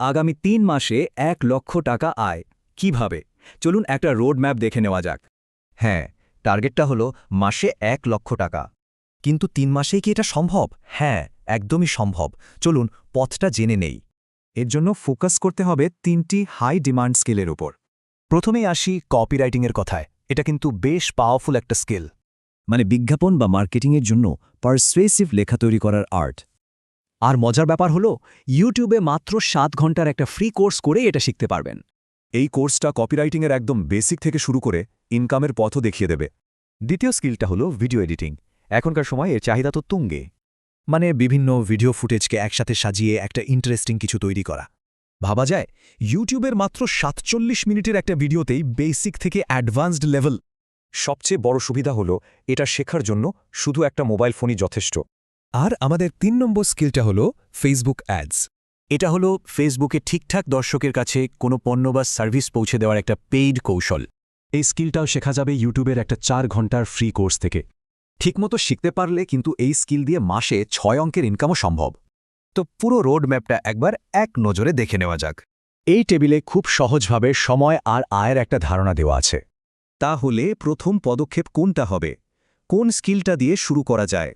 আগামী ৩ মাসে ১,০০,০০০ টাকা আয় কিভাবে? চলুন একটা রোড ম্যাপ দেখে নেওয়া যাক। হ্যাঁ, টার্গেটটা হলো মাসে ১,০০,০০০ টাকা। কিন্তু ৩ মাসেই কি এটা সম্ভব? হ্যাঁ, একদমই সম্ভব। চলুন পথটা জেনে নেই। এর জন্য ফোকাস করতে হবে ৩টি হাই ডিমান্ড স্কিলের উপর। প্রথমেই আসি কপিরাইটিংয়ের কথায়। এটা কিন্তু বেশ পাওয়ারফুল একটা স্কিল। মানে বিজ্ঞাপন বা মার্কেটিংয়ের জন্য পারসুয়েসিভ লেখা তৈরি করার আর্ট। আর মজার ব্যাপার হলো ইউটিউবে মাত্র ৭ ঘন্টার একটা ফ্রি কোর্স করে এটা শিখতে পারবেন। এই কোর্সটা কপিরাইটিংয়ের একদম বেসিক থেকে শুরু করে ইনকামের পথও দেখিয়ে দেবে। দ্বিতীয় স্কিলটা হলো ভিডিও এডিটিং। এখনকার সময় এর চাহিদা তো তুঙ্গে। মানে বিভিন্ন ভিডিও ফুটেজকে একসাথে সাজিয়ে একটা ইন্টারেস্টিং কিছু তৈরি করা। ভাবা যায় ইউটিউবের মাত্র ৪৭ মিনিটের একটা ভিডিওতেই বেসিক থেকে অ্যাডভান্সড লেভেল। সবচেয়ে বড় সুবিধা হলো এটা শেখার জন্য শুধু একটা মোবাইল ফোনই যথেষ্ট। আর আমাদের ৩ নম্বর স্কিলটা হলো ফেসবুক অ্যাডস। এটা হলো ফেসবুকে ঠিকঠাক দর্শকের কাছে কোনো পণ্য বা সার্ভিস পৌঁছে দেওয়ার একটা পেইড কৌশল। এই স্কিলটাও শেখা যাবে ইউটিউবের একটা ৪ ঘন্টার ফ্রি কোর্স থেকে। ঠিকমতো শিখতে পারলে কিন্তু এই স্কিল দিয়ে মাসে ৬ অঙ্কের ইনকামও সম্ভব। তো পুরো রোড ম্যাপটা একবার এক নজরে দেখে নেওয়া যাক। এই টেবিলে খুব সহজভাবে সময় আর আয়ের একটা ধারণা দেওয়া আছে। তাহলে প্রথম পদক্ষেপ কোনটা হবে? কোন স্কিলটা দিয়ে শুরু করা যায়?